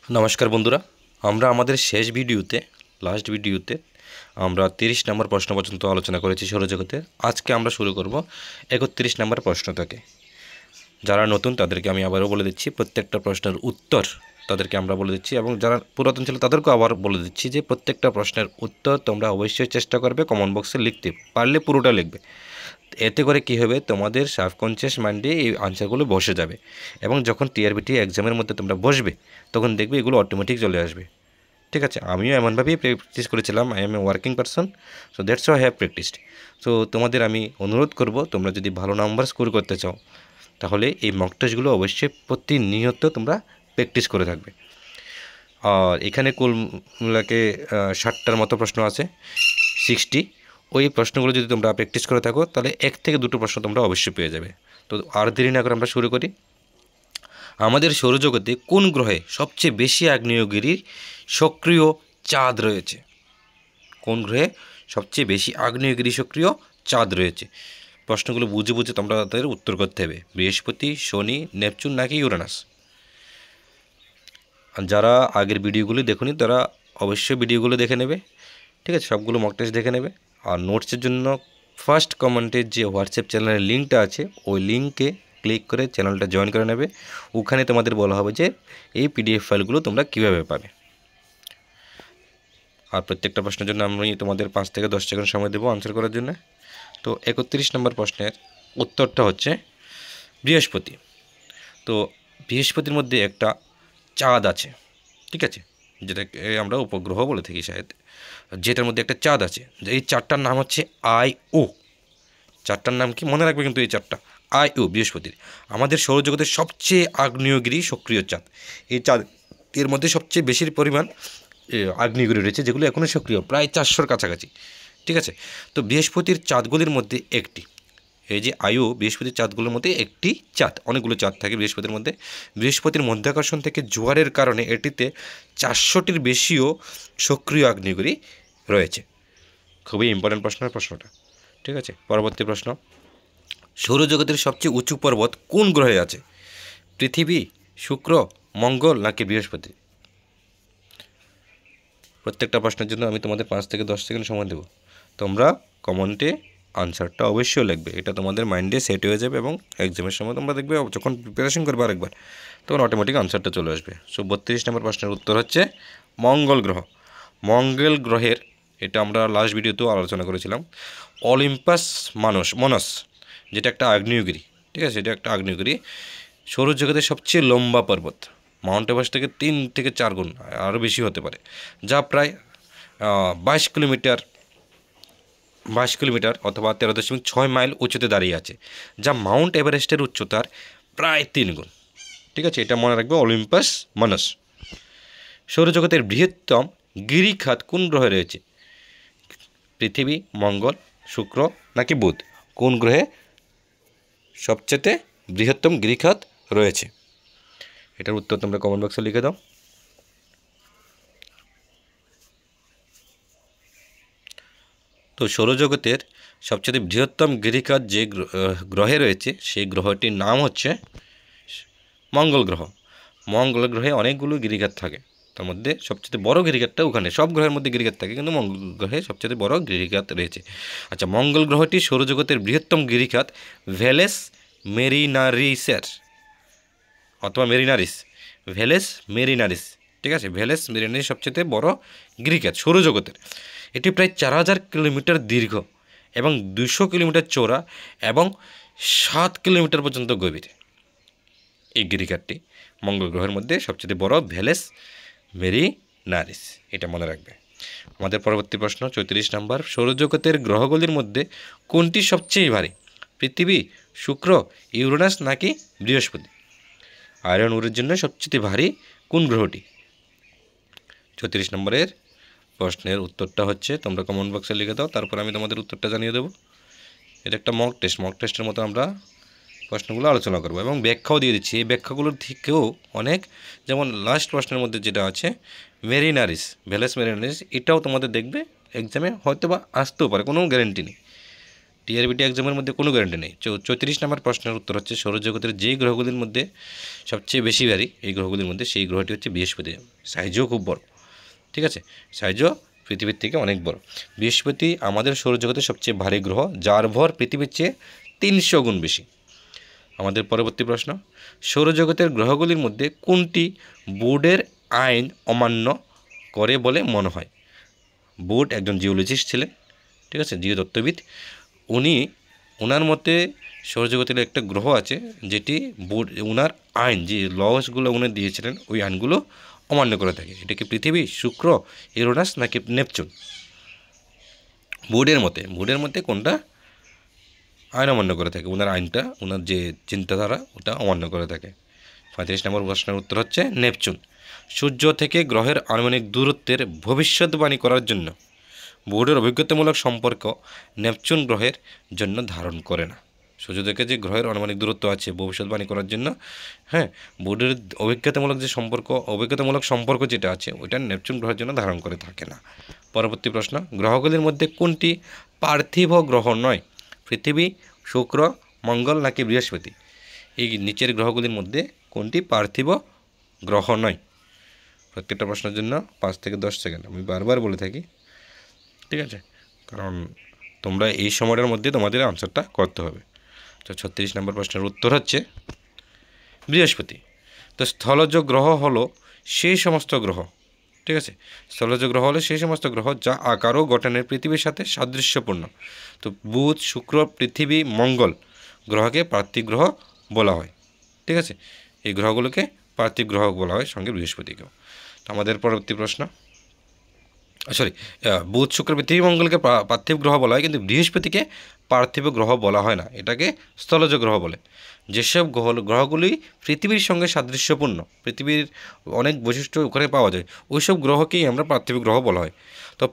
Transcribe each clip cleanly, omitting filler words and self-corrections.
নমস্কার বন্ধুরা, আমরা আমাদের শেষ ভিডিওতে লাস্ট ভিডিওতে আমরা 30 নম্বর প্রশ্ন পর্যন্ত আলোচনা করেছি সৌরজগতের। আজকে আমরা শুরু করব 31 নম্বর প্রশ্ন থেকে। যারা নতুন তাদেরকে আমি আবারও বলে দিচ্ছি, প্রত্যেকটা প্রশ্নের উত্তর তাদেরকে আমরা বলে দিচ্ছি, এবং যারা পুরাতন ছিল তাদেরকেও আবার বলে দিচ্ছি যে প্রত্যেকটা প্রশ্নের উত্তর তোমরা অবশ্যই চেষ্টা করবে কমেন্ট বক্সে লিখতে, পারলে পুরোটা লিখবে। এতে করে কী হবে, তোমাদের সাবকনসিয়াস মাইন্ডে এই আনসারগুলো বসে যাবে, এবং যখন টিআরবিটি এক্সামের মধ্যে তোমরা বসবে তখন দেখবে এগুলো অটোমেটিক চলে আসবে। ঠিক আছে, আমিও এমনভাবেই প্র্যাকটিস করেছিলাম। I M a working person, so that's why I have practised. So তোমাদের আমি অনুরোধ করব, তোমরা যদি ভালো নাম্বার স্কোর করতে চাও তাহলে এই মক টেস্টগুলো অবশ্যই প্রতিনিয়ত তোমরা প্র্যাকটিস করে থাকবে। আর এখানে কুল মিলাকে 60টার মতো প্রশ্ন আছে, 60। ওই প্রশ্নগুলো যদি তোমরা প্র্যাকটিস করে থাকো তাহলে 1 থেকে 2টো প্রশ্ন তোমরা অবশ্যই পেয়ে যাবে। তো আর দেরি না করে আমরা শুরু করি। আমাদের সৌরজগতে কোন গ্রহে সবচেয়ে বেশি আগ্নেয়গিরির সক্রিয় চাঁদ রয়েছে? কোন গ্রহে সবচেয়ে বেশি আগ্নেয়গিরি সক্রিয় চাঁদ রয়েছে? প্রশ্নগুলো বুঝে বুঝে তোমরা তাদের উত্তর করতে হবে। বৃহস্পতি, শনি, নেপচুন নাকি ইউরেনাস? যারা আগের ভিডিওগুলি দেখুনি তারা অবশ্যই ভিডিওগুলো দেখে নেবে। ঠিক আছে, সবগুলো মক টেস্ট দেখে নেবে। আর নোটসের জন্য ফার্স্ট কমেন্টের যে হোয়াটসঅ্যাপ চ্যানেলের লিঙ্কটা আছে ওই লিঙ্কে ক্লিক করে চ্যানেলটা জয়েন করে নেবে। ওখানে তোমাদের বলা হবে যে এই পিডিএফ ফাইলগুলো তোমরা কীভাবে পাবে। আর প্রত্যেকটা প্রশ্নের জন্য আমি তোমাদের 5 থেকে 10 সেকেন্ড সময় দেবো আনসার করার জন্য। তো 31 নম্বর প্রশ্নের উত্তরটা হচ্ছে বৃহস্পতি। তো বৃহস্পতির মধ্যে একটা চাঁদ আছে, ঠিক আছে, যেটাকে আমরা উপগ্রহ বলে থাকি শায়দ, যেটার মধ্যে একটা চাঁদ আছে। এই চাঁদটার নাম হচ্ছে আইও। চাঁদটার নাম কি মনে রাখবে কিন্তু, এই চাঁদটা আইও বৃহস্পতির আমাদের সৌরজগতের সবচেয়ে আগ্নেয়গিরি সক্রিয় চাঁদ। এই চাঁদ এর মধ্যে সবচেয়ে বেশি পরিমাণ আগ্নেয়গিরি রয়েছে, যেগুলো এখনও সক্রিয়, প্রায় 400-র কাছাকাছি। ঠিক আছে, তো বৃহস্পতির চাঁদগুলির মধ্যে একটি, এই যে আয়ু বৃহস্পতির চাঁদগুলোর মধ্যে একটি চাঁদ, অনেকগুলো চাঁদ থাকে বৃহস্পতির মধ্যে। বৃহস্পতির মধ্যাকর্ষণ থেকে জোয়ারের কারণে এটিতে 400টির বেশিও সক্রিয় আগ্নেয়গিরি রয়েছে। খুবই ইম্পর্ট্যান্ট প্রশ্নটা। ঠিক আছে, পরবর্তী প্রশ্ন, সৌরজগতের সবচেয়ে উঁচু পর্বত কোন গ্রহে আছে? পৃথিবী, শুক্র, মঙ্গল নাকি বৃহস্পতি? প্রত্যেকটা প্রশ্নের জন্য আমি তোমাদের 5 থেকে 10 সেকেন্ড সময় দেবো। তোমরা কমেন্টে আনসারটা অবশ্যই লিখবে, এটা তোমাদের মাইন্ডে সেট হয়ে যাবে, এবং এক্সামের সময় তোমরা দেখবে যখন প্রিপারেশন করবে আরেকবার তখন অটোমেটিক আনসারটা চলে আসবে। সো 32 নম্বর প্রশ্নের উত্তর হচ্ছে মঙ্গল গ্রহ। মঙ্গল গ্রহের, এটা আমরা লাস্ট ভিডিওতেও আলোচনা করেছিলাম, অলিম্পাস মনস, যেটা একটা আগ্নেয়গিরি। ঠিক আছে, এটা একটা আগ্নেয়গিরি, সৌরজগতের সবচেয়ে লম্বা পর্বত। মাউন্ট এভারেস্ট থেকে 3 থেকে 4 গুণ আরও বেশি হতে পারে, যা প্রায় 22 কিলোমিটার অথবা 13.6 মাইল উচ্চতে দাঁড়িয়ে আছে, যা মাউন্ট এভারেস্টের উচ্চতার প্রায় 3 গুণ। ঠিক আছে, এটা মনে রাখবে, অলিম্পাস মনস। সৌরজগতের বৃহত্তম গিরিখাত কোন গ্রহে রয়েছে? পৃথিবী, মঙ্গল, শুক্র নাকি বুধ? কোন গ্রহে সবচেয়ে বৃহত্তম গিরিখাত রয়েছে? এটার উত্তর তোমরা কমেন্ট বক্সে লিখে দাও। তো সৌরজগতের সবচেয়ে বৃহত্তম গিরিখাত যে গ্রহে রয়েছে সেই গ্রহটির নাম হচ্ছে মঙ্গল গ্রহ। মঙ্গল গ্রহে অনেকগুলো গিরিখাত থাকে, তার মধ্যে সবচেয়ে বড় গিরিখাতটা ওখানে, সব গ্রহের মধ্যে গিরিখাত থাকে কিন্তু মঙ্গল গ্রহে সবচেয়ে বড় গিরিখাত রয়েছে। আচ্ছা, মঙ্গল গ্রহটি সৌরজগতের বৃহত্তম গিরিখাত ভেলেস মেরিনারিসের অথবা ভেলেস মেরিনারিস। ঠিক আছে, ভেলেস মেরিনারিস সবচেয়ে বড় গিরিখাত সৌরজগতের। এটি প্রায় 4000 কিলোমিটার দীর্ঘ এবং 200 কিলোমিটার চওড়া এবং 7 কিলোমিটার পর্যন্ত গভীর। এই গিরিখাতটি মঙ্গল গ্রহের মধ্যে সবচেয়ে বড় ভেলেস মেরিনারিস, এটা মনে রাখবে। আমাদের পরবর্তী প্রশ্ন 34 নম্বর, সৌরজগতের গ্রহগুলির মধ্যে কোনটি সবচেয়ে ভারী? পৃথিবী, শুক্র, ইউরেনাস নাকি বৃহস্পতি? আয়রন ওরের জন্য সবচেয়ে ভারী কোন গ্রহটি? 34 নম্বরের প্রশ্নের উত্তরটা হচ্ছে, তোমরা কমেন্ট বক্সে লিখে দাও, তারপর আমি তোমাদের উত্তরটা জানিয়ে দেবো। এটা একটা মক টেস্টের মতো আমরা প্রশ্নগুলো আলোচনা করবো এবং ব্যাখ্যাও দিয়ে দিচ্ছি। এই ব্যাখ্যাগুলোর থেকেও অনেক, যেমন লাস্ট প্রশ্নের মধ্যে যেটা আছে ভেলেস মেরিনারিস, এটাও তোমাদের দেখবে এক্সামে হয়তো বা আসতেও পারে, কোনো গ্যারেন্টি নেই। টিআরবিটি এক্সামের মধ্যে কোনো গ্যারান্টি নেই। 34 নম্বর প্রশ্নের উত্তর হচ্ছে সৌরজগতের যেই গ্রহগুলির মধ্যে সবচেয়ে বেশি ভারী এই গ্রহগুলির মধ্যে সেই গ্রহটি হচ্ছে বৃহস্পতি। সাইজও খুব বড়, ঠিক আছে, সাইজও পৃথিবীর থেকে অনেক বড়। বৃহস্পতি আমাদের সৌরজগতের সবচেয়ে ভারী গ্রহ, যার ভর পৃথিবীর চেয়ে 300 গুণ বেশি। আমাদের পরবর্তী প্রশ্ন, সৌরজগতের গ্রহগুলির মধ্যে কোনটি বোর্ডের আইন অমান্য করে বলে মনে হয়? বোর্ড একজন জিওলজিস্ট ছিলেন, ঠিক আছে, জীবতত্ত্ববিদ। ওনার মতে সৌরজগতের একটা গ্রহ আছে যেটি বোর্ড ওনার আইন যে লসগুলো উনি দিয়েছিলেন ওই আইনগুলো অমান্য করে থাকে। এটা কি পৃথিবী, শুক্র, ইউরেনাস নাকি নেপচুন? বোর্ডের মতে কোনটা আইন অমান্য করে থাকে? ওনার আইনটা, ওনার যে চিন্তাধারা ওটা অমান্য করে থাকে। 35 নম্বর প্রশ্নের উত্তর হচ্ছে নেপচুন। সূর্য থেকে গ্রহের আনুমানিক দূরত্বের ভবিষ্যৎবাণী করার জন্য বোর্ডের অভিজ্ঞতামূলক সম্পর্ক নেপচুন গ্রহের জন্য ধারণ করে না। সূর্য থেকে যে গ্রহের আনুমানিক দূরত্ব আছে ভবিষ্যৎবাণী করার জন্য, হ্যাঁ, বোর্ডের অভিজ্ঞতামূলক সম্পর্ক যেটা আছে ওইটা নেপচুন গ্রহের জন্য ধারণ করে থাকে না। পরবর্তী প্রশ্ন, গ্রহগুলির মধ্যে কোনটি পার্থিব গ্রহ নয়? পৃথিবী, শুক্র, মঙ্গল নাকি বৃহস্পতি? এই নিচের গ্রহগুলির মধ্যে কোনটি পার্থিব গ্রহ নয়? প্রত্যেকটা প্রশ্নের জন্য 5 থেকে 10 সেকেন্ড আমি বারবার বলে থাকি, ঠিক আছে, কারণ তোমরা এই সময়টার মধ্যে তোমাদের আনসারটা করতে হবে। তো 36 নম্বর প্রশ্নের উত্তর হচ্ছে বৃহস্পতি। তো স্থলজ গ্রহ হলো সেই সমস্ত গ্রহ, ঠিক আছে, স্থলজ গ্রহ হলো সেই সমস্ত গ্রহ যা আকার ও গঠনে পৃথিবীর সাথে সাদৃশ্যপূর্ণ। তো বুধ, শুক্র, পৃথিবী, মঙ্গল গ্রহকে পার্থিব গ্রহ বলা হয়, ঠিক আছে, এই গ্রহগুলোকে পার্থিব গ্রহ বলা হয়, সঙ্গে বৃহস্পতিকেও। তো আমাদের পরবর্তী প্রশ্ন, বুধ, শুক্র, পৃথিবী, মঙ্গলকে পার্থিব গ্রহ বলা হয়, কিন্তু বৃহস্পতিকে পার্থিব গ্রহ বলা হয় না, এটাকে স্থলজ গ্রহ বলে। যেসব গ্রহগুলি পৃথিবীর সঙ্গে সাদৃশ্যপূর্ণ, পৃথিবীর অনেক বৈশিষ্ট্য ওখানে পাওয়া যায়, ওইসব গ্রহকেই আমরা পার্থিব গ্রহ বলা হয়। তো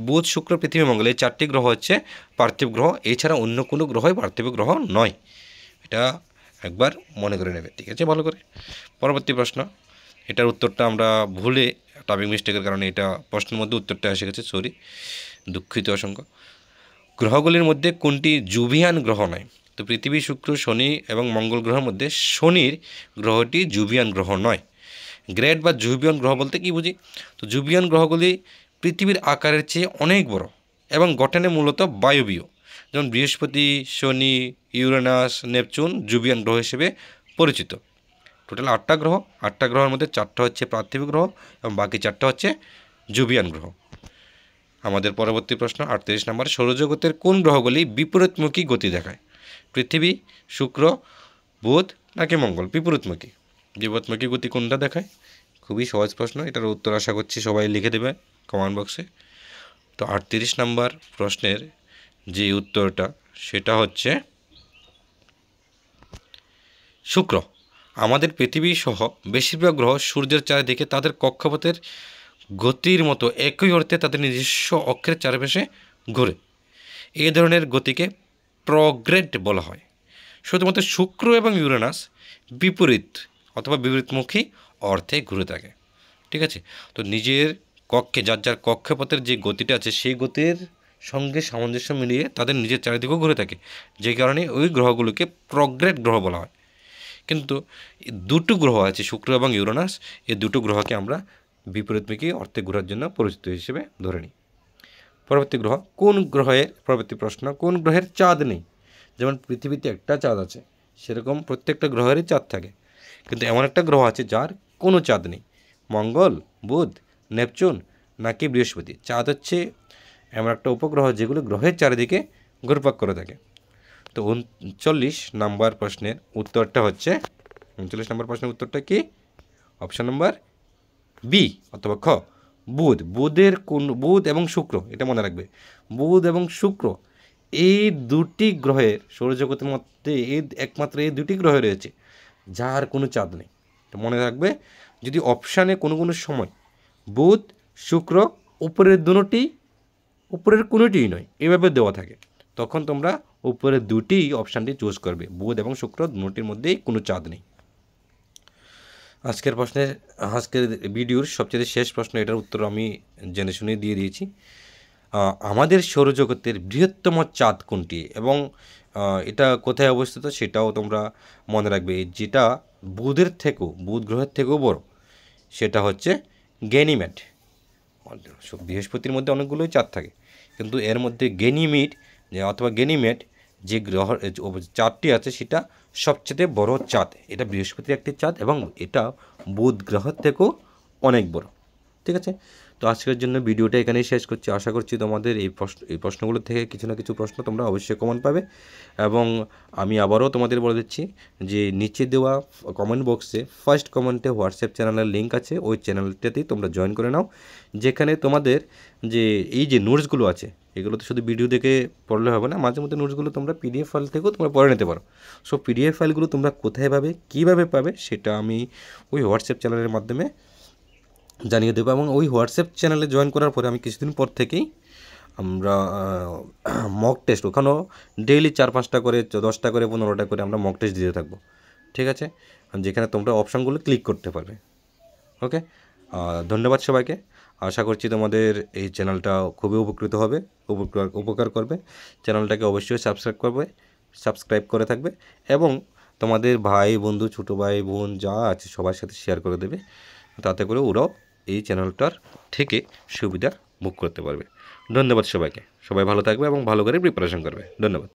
বুধ, শুক্র, পৃথিবী, মঙ্গল এই 4টি গ্রহ হচ্ছে পার্থিব গ্রহ, এছাড়া অন্য কোনো গ্রহই পার্থিব গ্রহ নয়। এটা একবার মনে করে নেবে, ঠিক আছে, ভালো করে। পরবর্তী প্রশ্ন, এটার উত্তরটা আমরা ভুলে টাইপিং মিস্টেকের কারণে এটা প্রশ্নের মধ্যে উত্তরটা এসে গেছে, সরি, দুঃখিত অসংখ্য। গ্রহগুলির মধ্যে কোনটি জুভিয়ান গ্রহ নয়? তো পৃথিবী, শুক্র, শনি এবং মঙ্গল গ্রহের মধ্যে শনির গ্রহটি জুভিয়ান গ্রহ নয়। গ্রেট বা জুভিয়ান গ্রহ বলতে কি বুঝি? তো জুভিয়ান গ্রহগুলি পৃথিবীর আকারের চেয়ে অনেক বড় এবং গঠনে মূলত বায়বীয়, যেমন বৃহস্পতি, শনি, ইউরেনাস, নেপচুন জুভিয়ান গ্রহ হিসেবে পরিচিত। টোটাল 8টা গ্রহ, 8টা গ্রহের মধ্যে 4টা হচ্ছে পার্থিব গ্রহ এবং বাকি 4টা হচ্ছে জুভিয়ান গ্রহ। আমাদের পরবর্তী প্রশ্ন 38 নম্বর, সৌরজগতের কোন গ্রহগুলি বিপরীতমুখী গতি দেখায়? পৃথিবী, শুক্র, বুধ নাকি মঙ্গল? বিপরীতমুখী গতি কোনটা দেখায়? খুবই সহজ প্রশ্ন, এটার উত্তর আশা করছি সবাই লিখে দেবে কমেন্ট বক্সে। তো 38 নম্বর প্রশ্নের যে উত্তরটা সেটা হচ্ছে শুক্র। আমাদের পৃথিবী সহ বেশিরভাগ গ্রহ সূর্যের চারিদিকে তাদের কক্ষপথের গতির মতো একই অর্থে তাদের নিজস্ব অক্ষের চারপাশে ঘুরে। এই ধরনের গতিকে প্রগ্রেড বলা হয়। শুধুমাত্র শুক্র এবং ইউরেনাস বিপরীত অথবা বিপরীতমুখী অর্থে ঘুরে থাকে, ঠিক আছে। তো নিজের কক্ষে যার কক্ষপথের যে গতিটা আছে সেই গতির সঙ্গে সামঞ্জস্য মিলিয়ে তাদের নিজের চারিদিকেও ঘুরে থাকে, যে কারণে ওই গ্রহগুলোকে প্রগ্রেড গ্রহ বলা হয়। কিন্তু দুটো গ্রহ আছে, শুক্র এবং ইউরেনাস, এই দুটো গ্রহকে আমরা বিপরীতমুখী অর্থে ঘোরার জন্য পরিচিত হিসেবে ধরে নিই। পরবর্তী প্রশ্ন, কোন গ্রহের চাঁদ নেই? যেমন পৃথিবীতে একটা চাঁদ আছে, সেরকম প্রত্যেকটা গ্রহেরই চাঁদ থাকে, কিন্তু এমন একটা গ্রহ আছে যার কোনো চাঁদ নেই। মঙ্গল, বুধ, নেপচুন নাকি বৃহস্পতি? চাঁদ হচ্ছে এমন একটা উপগ্রহ যেগুলো গ্রহের চারিদিকে ঘুরপাক করে থাকে। তো 39 নম্বর প্রশ্নের উত্তরটা হচ্ছে 39 নম্বর প্রশ্নের উত্তরটা কি? অপশান নম্বর বি অথবা খ, বুধ এবং শুক্র। এটা মনে রাখবে, বুধ এবং শুক্র এই দুটি গ্রহের সৌরজগতের মধ্যে একমাত্র এই দুটি গ্রহ রয়েছে যার কোনো চাঁদ নেই। তো মনে রাখবে, যদি অপশানে কোনো সময় বুধ, শুক্র উপরের কোনোটিই নয় এভাবে দেওয়া থাকে, তখন তোমরা উপরের দুটি অপশানটি চুজ করবে, বুধ এবং শুক্র দুটির মধ্যেই কোনো চাঁদ নেই। আজকের ভিডিওর সবচেয়ে শেষ প্রশ্ন, এটার উত্তর আমি জেনে শুনে দিয়ে দিয়েছি। আমাদের সৌরজগতের বৃহত্তম চাঁদ কোনটি এবং এটা কোথায় অবস্থিত সেটাও তোমরা মনে রাখবে। যেটা বুধ গ্রহের থেকেও বড়, সেটা হচ্ছে গ্যানিমেড। বৃহস্পতির মধ্যে অনেকগুলোই চাঁদ থাকে, কিন্তু এর মধ্যে গ্যানিমেড যে গ্রহ চাঁদটি আছে সেটা সবচেয়ে বড় চাঁদ। এটা বৃহস্পতির একটি চাঁদ এবং এটা বুধ গ্রহের থেকেও অনেক বড়। ঠিক আছে, তো আজকের জন্য ভিডিওটা এখানেই শেষ করছি। আশা করছি তোমাদের এই প্রশ্নগুলো থেকে কিছু না কিছু প্রশ্ন তোমরা অবশ্যই কমন পাবে। এবং আমি আবারও তোমাদের বলে দিচ্ছি যে নিচে দেওয়া কমেন্ট বক্সে ফার্স্ট কমেন্টে হোয়াটসঅ্যাপ চ্যানেলের লিঙ্ক আছে, ওই চ্যানেলটাতেই তোমরা জয়েন করে নাও, যেখানে তোমাদের যে এই যে নোটসগুলো আছে এগুলো তো শুধু ভিডিও দেখে পড়লে হবে না, মাঝে মধ্যে নোটসগুলো তোমরা পিডিএফ ফাইল থেকেও তোমরা পড়ে নিতে পারো। সো পিডিএফ ফাইলগুলো তোমরা কোথায় পাবে, কীভাবে পাবে, সেটা আমি ওই হোয়াটসঅ্যাপ চ্যানেলের মাধ্যমে জানিয়ে দেবো। এবং ওই হোয়াটসঅ্যাপ চ্যানেলে জয়েন করার পরে আমি কিছুদিন পর থেকেই আমরা মক টেস্ট, ওখানেও ডেইলি 4-5টা করে 10টা করে 15টা করে আমরা মক টেস্ট দিতে থাকবো। ঠিক আছে, যেখানে তোমরা অপশানগুলো ক্লিক করতে পারবে। ওকে, ধন্যবাদ সবাইকে। আশা করছি তোমাদের এই চ্যানেলটা খুবই উপকৃত হবে, উপকার করবে। চ্যানেলটাকে অবশ্যই সাবস্ক্রাইব করে থাকবে এবং তোমাদের ভাই বন্ধু, ছোটো ভাই বোন যা আছে সবার সাথে শেয়ার করে দেবে, তাতে করে ওরাও এই চ্যানেলটার থেকে সুবিধা ভোগ করতে পারবে। ধন্যবাদ সবাইকে। সবাই ভালো থাকবে এবং ভালো করে প্রিপারেশন করবে। ধন্যবাদ।